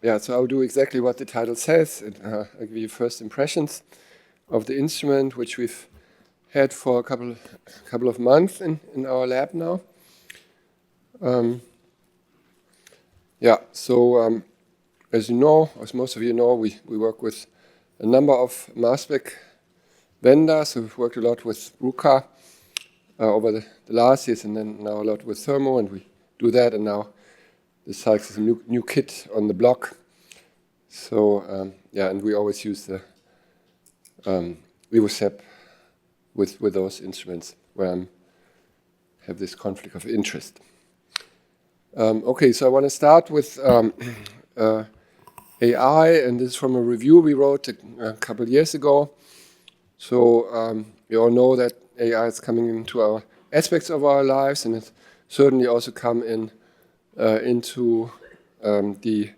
yeah, so I'll do exactly what the title says. I'll give you first impressions of the instrument, which we've had for a couple of months in our lab now. Yeah, so as you know, as most of you know, we work with a number of mass spec vendors. So we've worked a lot with RUCA over the last years, and then now a lot with Thermo, and we do that, and now the SCIEX is a new kid on the block. So yeah, and we always use the VivoSep with those instruments where I have this conflict of interest. Okay, so I want to start with AI, and this is from a review we wrote a couple of years ago. So you all know that AI is coming into our aspects of our lives, and it's certainly also come into the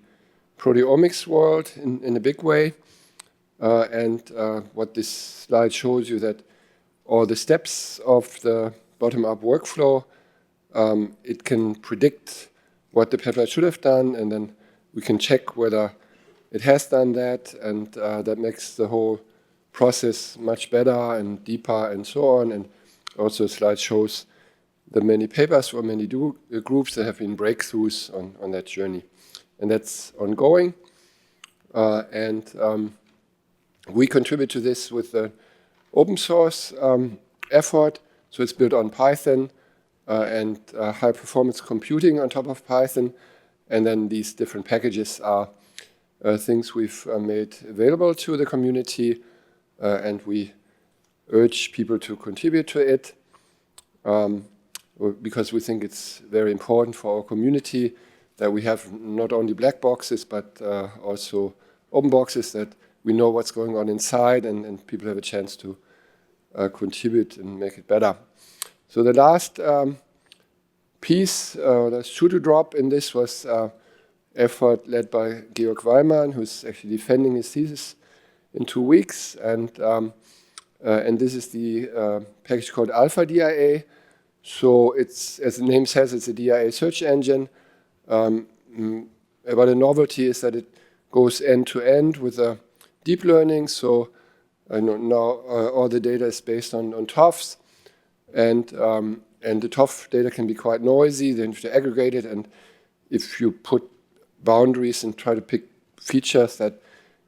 proteomics world in a big way. And what this slide shows you that all the steps of the bottom-up workflow, it can predict what the peptide should have done, and then we can check whether it has done that, and that makes the whole process much better and deeper and so on. And also the slide shows the many papers from many groups that have been breakthroughs on that journey. And that's ongoing. And we contribute to this with the open source effort. So it's built on Python and high performance computing on top of Python. And then these different packages are things we've made available to the community, and we urge people to contribute to it because we think it's very important for our community that we have not only black boxes but also open boxes, that we know what's going on inside, and people have a chance to contribute and make it better. So the last piece, the shoe to drop in this was effort led by Georg Weimann, who's actually defending his thesis in 2 weeks. And this is the package called Alpha DIA. So it's, as the name says, it's a DIA search engine. But the novelty is that it goes end-to-end with a deep learning. So now all the data is based on TOFs. And the TOF data can be quite noisy. Then you have to aggregate it. And if you put boundaries and try to pick features, that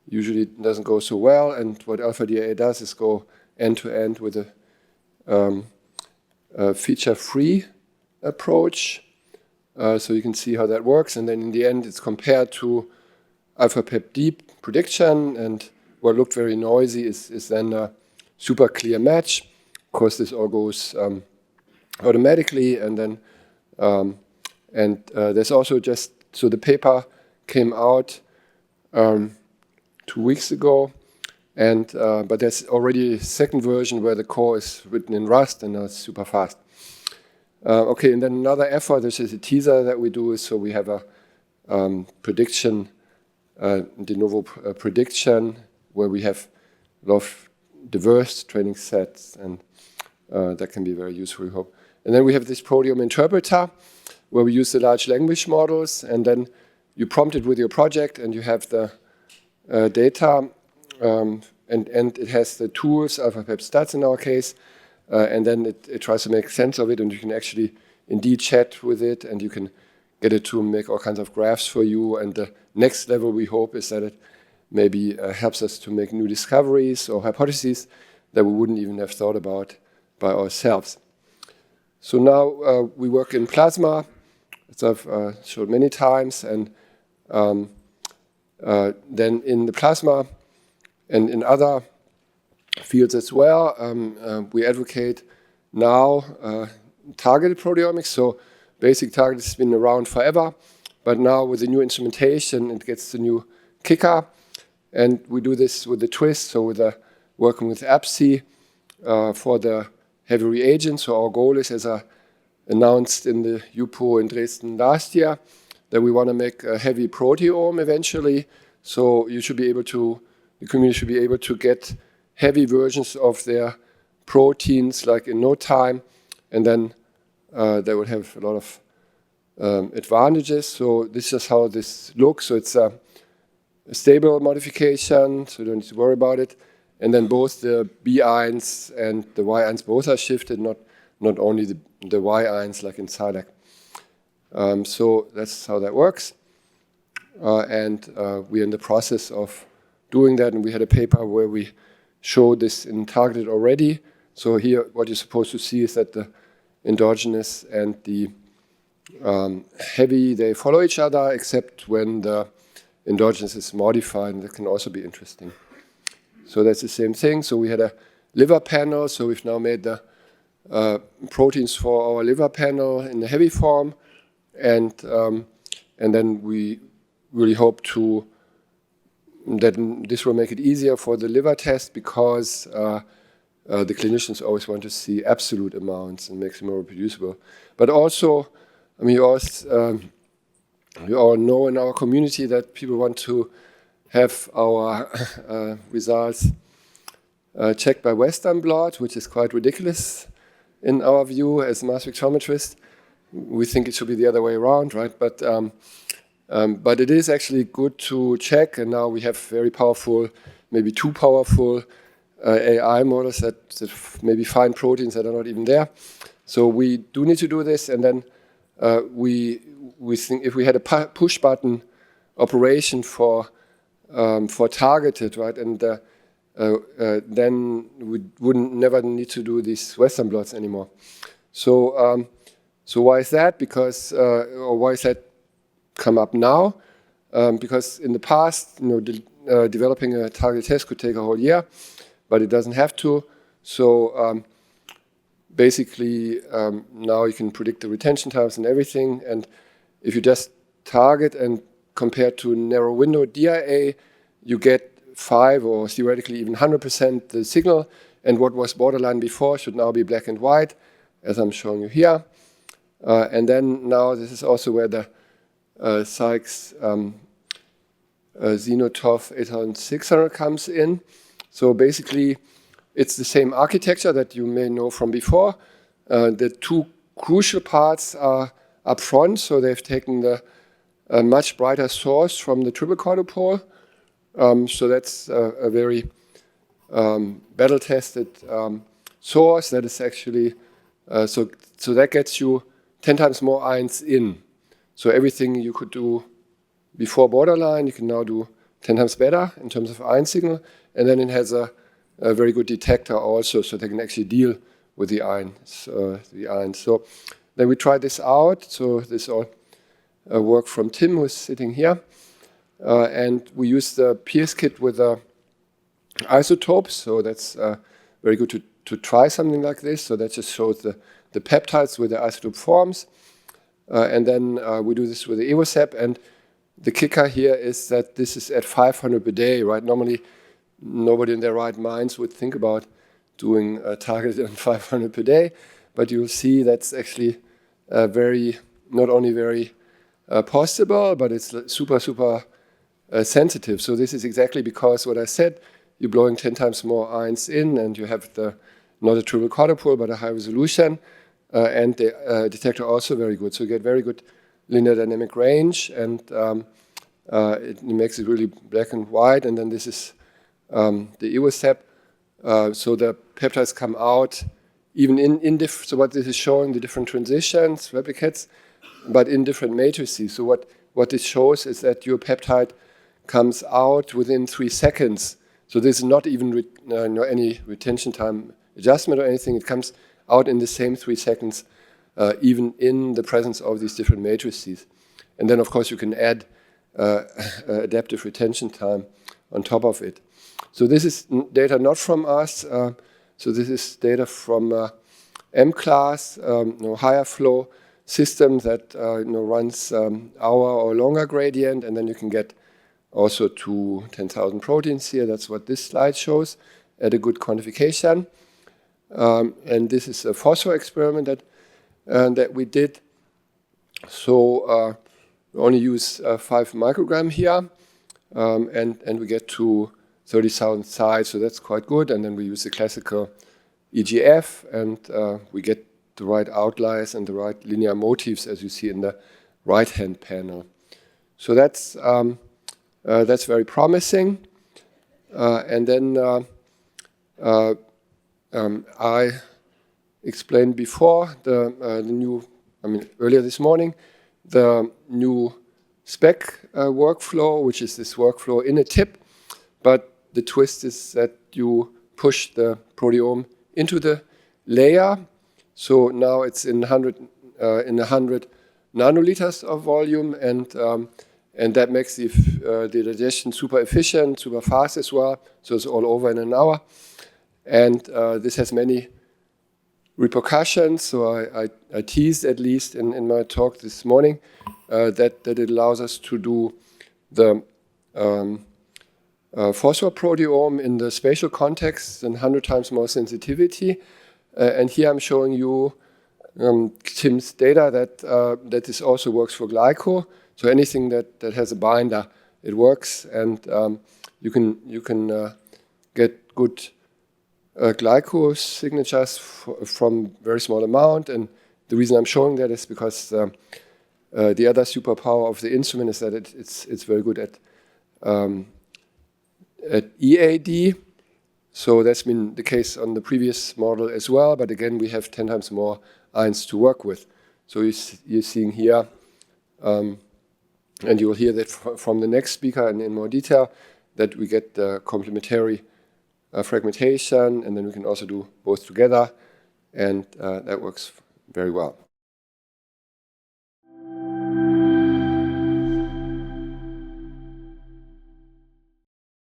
usually doesn't go so well. And what Alpha DIA does is go end-to-end with a feature-free approach. So you can see how that works. And then in the end, it's compared to Ph.D. prediction. And what looked very noisy is then a super clear match. Of course, this all goes automatically. And then there's also just, so the paper came out 2 weeks ago, and but there's already a second version where the core is written in Rust, and now it's super fast. Okay, and then another effort, this is a teaser that we do, is so we have a prediction, de novo prediction, where we have a lot of diverse training sets, and that can be very useful, we hope. And then we have this proteome interpreter, where we use the large language models, and then you prompt it with your project, and you have the data, and it has the tools, AlphaPep-Stats in our case, and then it tries to make sense of it, and you can actually indeed chat with it, and you can get it to make all kinds of graphs for you. And the next level, we hope, is that it maybe helps us to make new discoveries or hypotheses that we wouldn't even have thought about by ourselves. So now we work in plasma, as I've showed many times, and then in the plasma and in other fields as well, we advocate now targeted proteomics. So basic target has been around forever, but now with the new instrumentation, it gets the new kicker. And we do this with the twist, so with working with APSI for the heavy reagents. So our goal is, as announced in the HUPO in Dresden last year, that we want to make a heavy proteome eventually. So you should be able to, the community should be able to get heavy versions of their proteins like in no time, and then they would have a lot of advantages. So this is how this looks. So it's a stable modification, so you don't need to worry about it. And then both the B ions and the Y ions both are shifted, not only the Y ions like in SCIEX. So that's how that works. And we're in the process of doing that, and we had a paper where we showed this in targeted already. So here what you're supposed to see is that the endogenous and the heavy, they follow each other, except when the endogenous is modified, and that can also be interesting. So that's the same thing. So we had a liver panel, so we've now made the proteins for our liver panel in the heavy form, and then we really hope that this will make it easier for the liver test, because the clinicians always want to see absolute amounts and make them more reproducible. But also, I mean, you all know in our community that people want to have our results checked by Western blot, which is quite ridiculous in our view as mass spectrometrists. We think it should be the other way around, right? But it is actually good to check, and now we have very powerful, maybe too powerful AI models that maybe find proteins that are not even there. So we do need to do this, and then we think if we had a push button operation for targeted, right, and then we wouldn't never need to do these Western blots anymore. So why is that? Because or why is that come up now? Because in the past, developing a target test could take a whole year, but it doesn't have to. So basically, now you can predict the retention times and everything. And if you just target and compare to narrow window DIA, you get 5 or theoretically even 100% the signal. And what was borderline before should now be black and white, as I'm showing you here. And then now this is also where the SCIEX ZenoTOF 8600 comes in. So basically, it's the same architecture that you may know from before. The two crucial parts are up front, so they've taken the much brighter source from the triple quadrupole. So that's a very battle-tested source that is actually, so that gets you 10 times more ions in. So everything you could do before borderline, you can now do 10 times better in terms of ion signal. And then it has a very good detector also, so they can actually deal with the ions. So then we tried this out. So this all work from Tim, who's sitting here. And we used the PS kit with isotopes. So that's very good to try something like this. So that just shows the peptides with the isotope forms. And then we do this with the EvoSep. And the kicker here is that this is at 500 per day, right? Normally, nobody in their right minds would think about doing a target on 500 per day. But you'll see that's actually not only very possible, but it's super, super sensitive. So this is exactly because what I said, you're blowing 10 times more ions in, and you have not a triple quadrupole, but a high resolution. And the detector also very good. So you get very good linear dynamic range, and it makes it really black and white. And then this is the EvoSep. So the peptides come out even in different, so what this is showing, the different transitions, replicates, but in different matrices. So what this shows is that your peptide comes out within 3 seconds. So this is not even any retention time adjustment or anything. It comes out in the same 3 seconds, even in the presence of these different matrices. And then, of course, you can add adaptive retention time on top of it. So this is data not from us. So this is data from M-class, higher flow system that runs hour or longer gradient, and then you can get also to 10,000 proteins here. That's what this slide shows at a good quantification. And this is a Phospho experiment that we did. So we only use 5 microgram here, and we get to 30,000 size, so that's quite good. And then we use the classical EGF, and we get the right outliers and the right linear motifs, as you see in the right-hand panel. So that's That's very promising. And then I explained before the new, earlier this morning, the new SPEC workflow, which is this workflow in a tip. But the twist is that you push the proteome into the layer. So now it's in 100 nanoliters of volume, and that makes the digestion super efficient, super fast as well. So it's all over in an hour. And this has many repercussions. So I teased, at least in my talk this morning, that it allows us to do the phosphoproteome in the spatial context and 100 times more sensitivity. And here I'm showing you Tim's data that this also works for glyco. So anything that has a binder, it works, and you can get good glyco signatures from very small amount. And the reason I'm showing that is because the other superpower of the instrument is that it's very good at EAD. So that's been the case on the previous model as well. But again, we have 10 times more ions to work with. So you're seeing here, and you will hear that from the next speaker and in more detail, that we get the complementary fragmentation, and then we can also do both together, and that works very well.